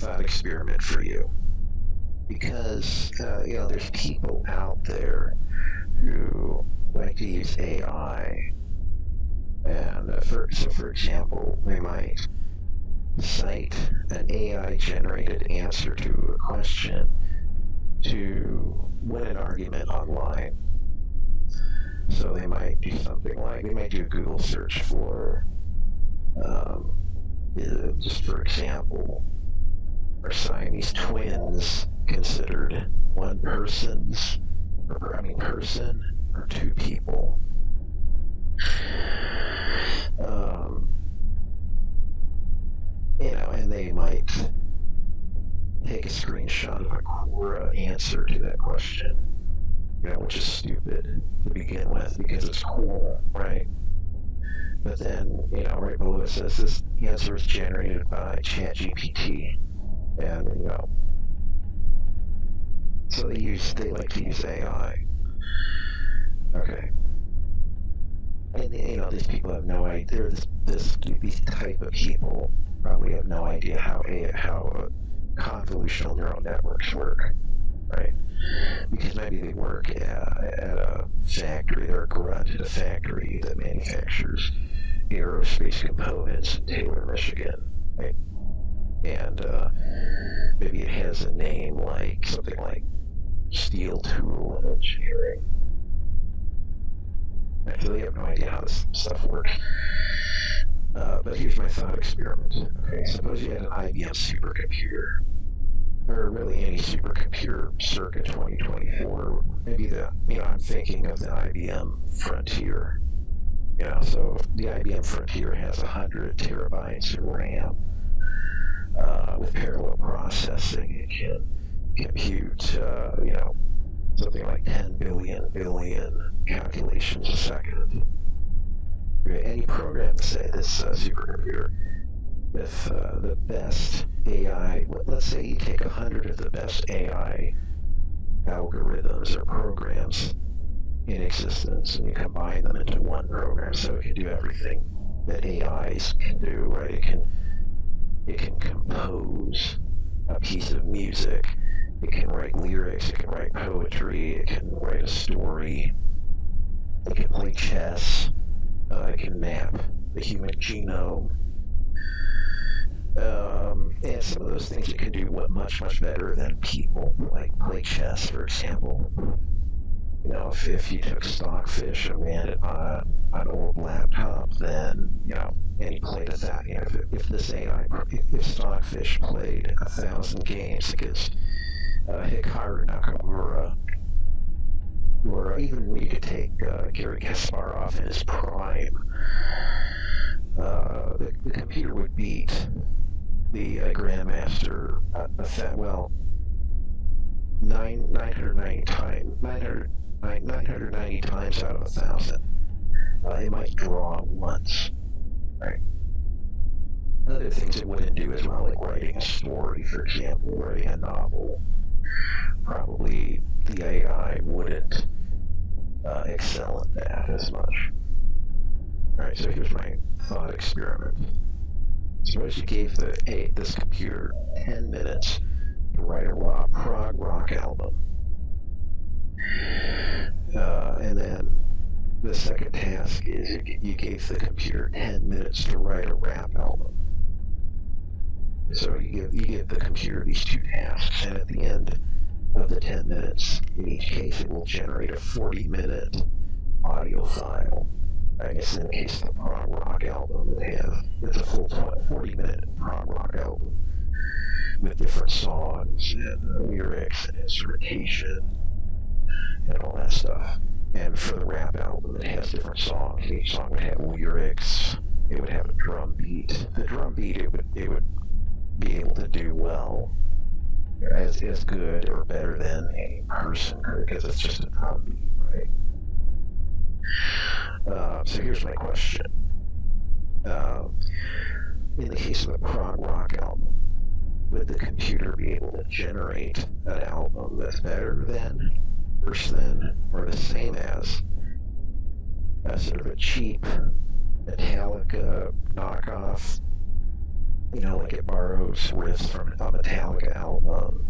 thought experiment for you. Because, there's people out there who like to use AI. And for example, they might cite an AI-generated answer to a question to win an argument online. So they might do something like, they might do a Google search for, just for example, are Siamese twins considered one person or two people? And they might take a screenshot of a Quora answer to that question, which is stupid to begin with because it's cool, right? But then, right below it says this answer is generated by ChatGPT. And, so they like to use AI. Okay. And, these people have no idea, these type of people probably have no idea how convolutional neural networks work, right? Because maybe they work at a factory, they're a grunt at a factory that manufactures aerospace components in Taylor, Michigan, right? And maybe it has a name like something like steel tool engineering. I really have no idea how this stuff works. But here's my thought experiment. Okay, suppose you had an IBM supercomputer, or really any supercomputer circa 2024. Maybe I'm thinking of the IBM Frontier. So the IBM Frontier has 100 terabytes of RAM with parallel processing. It can compute, something like 10 billion calculations a second. Any program, say this supercomputer, with the best AI, let's say you take 100 of the best AI algorithms or programs in existence and you combine them into one program so it can do everything that AIs can do, right? It can compose a piece of music, it can write lyrics, it can write poetry, it can write a story, it can play chess, it can map the human genome. And some of those things it can do much better than people, like play chess, for example. If you took Stockfish and ran it on an old laptop, then, and you played at that, if this AI, if Stockfish played 1,000 games against Hikaru Nakamura, or even you could take Garry Kasparov in his prime, the computer would beat the Grandmaster 990 times out of 1,000. It might draw once, right? Other things it wouldn't do as well, like writing a story, for example, writing a novel. Probably the AI wouldn't excel at that as much. Alright, so here's my thought experiment. Suppose you gave this computer 10 minutes to write a prog rock album. And then the second task is you gave the computer 10 minutes to write a rap album. So you give the computer these two tasks, and at the end of the 10 minutes, in each case, it will generate a 40-minute audio file. I guess in the case of the prog rock album, it's a full 40-minute prog rock album with different songs and lyrics and instrumentation and all that stuff. And for the rap album, it has different songs. Each song would have lyrics. It would have a drum beat. The drum beat, it would be able to do well, as good or better than any person could, because it's just a drum beat, right? So here's my question. In the case of a prog rock album, would the computer be able to generate an album that's better than, worse than, or the same as sort of a cheap Metallica knockoff like it borrows riffs from a Metallica album,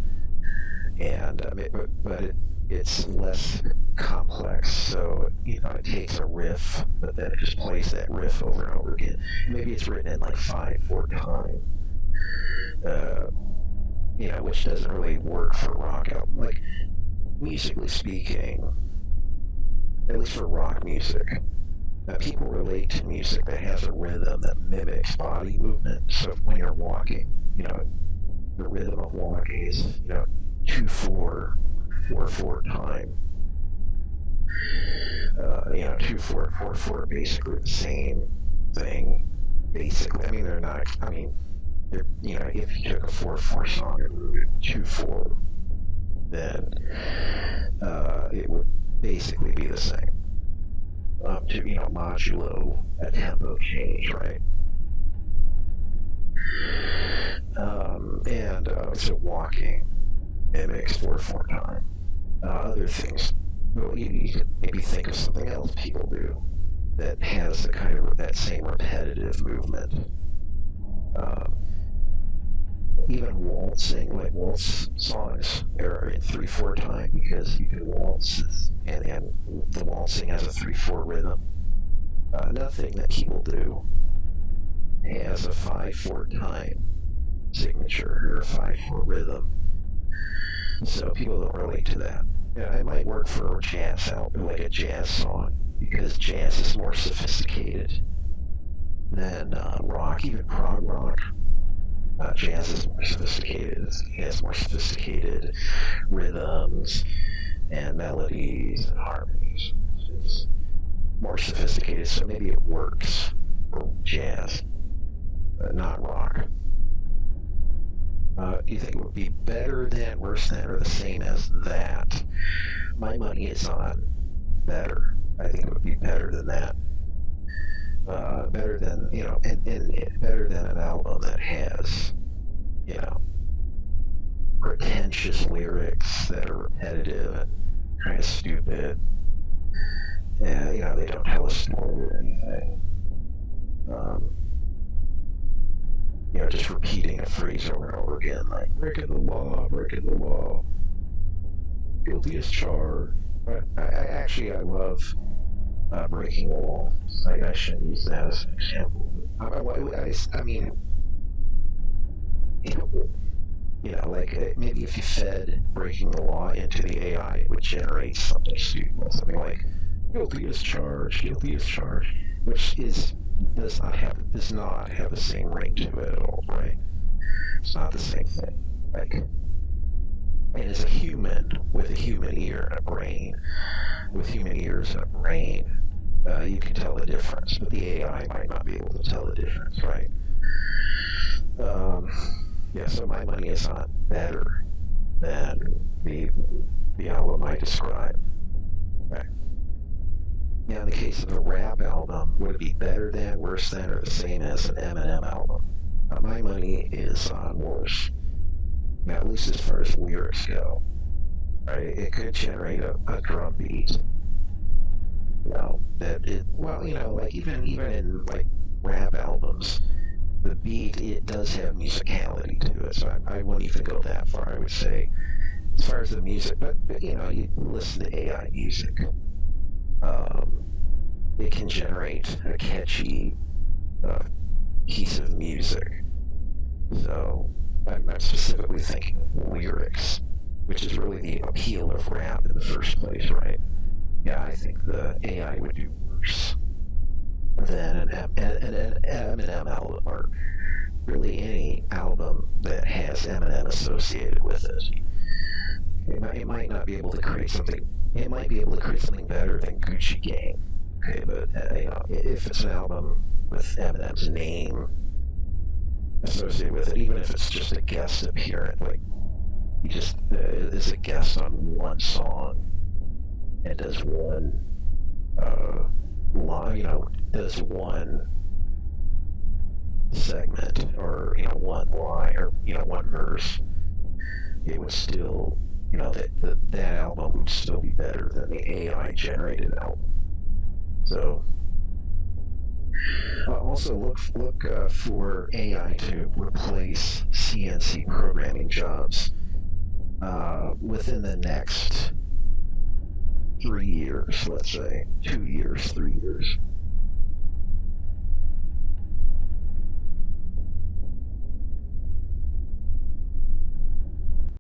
and it's less complex. So it takes a riff, but then it just plays that riff over and over again. Maybe it's written in like 5/4 time, which doesn't really work for a rock album. Like, musically speaking, at least for rock music, people relate to music that has a rhythm that mimics body movement. So when you're walking, the rhythm of walking is 2/4, 4/4 time. 2/4, 4/4, basically the same thing. Basically, I mean, they're not. I mean, if you took a 4/4 song and moved it 2/4, then it would basically be the same. To modulo a tempo change, right? So walking mimics 4/4 time. Other things, well, you could maybe think of something else people do that has a kind of that same repetitive movement. Even waltzing, like waltz songs, are in 3/4 time because you can waltz, and the waltzing has a 3/4 rhythm. Nothing that people do has a 5/4 time signature or a 5/4 rhythm. So people don't relate to that. It might work for a jazz album, like a jazz song, because jazz is more sophisticated than rock, even prog rock. Jazz is more sophisticated. It has more sophisticated rhythms and melodies and harmonies. It's more sophisticated, so maybe it works for jazz, but not rock. Do you think it would be better than, worse than, or the same as that? My money is on better. I think it would be better than that. Better than, and better than an album that has, pretentious lyrics that are repetitive and kind of stupid. And, they don't tell a story or anything. Just repeating a phrase over and over again, like, breaking the law, guilty as charged. But I love breaking the law. I shouldn't use that as an example. I mean, like maybe if you fed breaking the law into the AI, it would generate something stupid, something like guilty as charged, which does not have the same ring to it at all, right? It's not the same thing. Like, and as a human with a human ear and a brain, with human ears and a brain, you can tell the difference, but the AI might not be able to tell the difference, right? So my money is on better than the album I described. Right. Now, in the case of a rap album, would it be better than, worse than, or the same as an Eminem album? My money is on worse. Now, at least as far as lyrics go. Right? It could generate a drum beat. Like even in like rap albums, the beat, it does have musicality to it. So I wouldn't even go that far. I would say, as far as the music, but you listen to AI music. It can generate a catchy piece of music. So I'm specifically thinking lyrics, which is really the appeal of rap in the first place, right? Yeah, I think the AI would do worse than an Eminem album, or really any album that has Eminem associated with it. It might not be able to create something. It might be able to create something better than Gucci Gang. Okay, but if it's an album with Eminem's name associated with it, even if it's just a guest appearance, like he just is a guest on one song and does one line, does one segment, or one line, or one verse, it would still, that album would still be better than the AI generated album. So Also, look for AI to replace CNC programming jobs within the next 3 years, let's say 2 years, 3 years.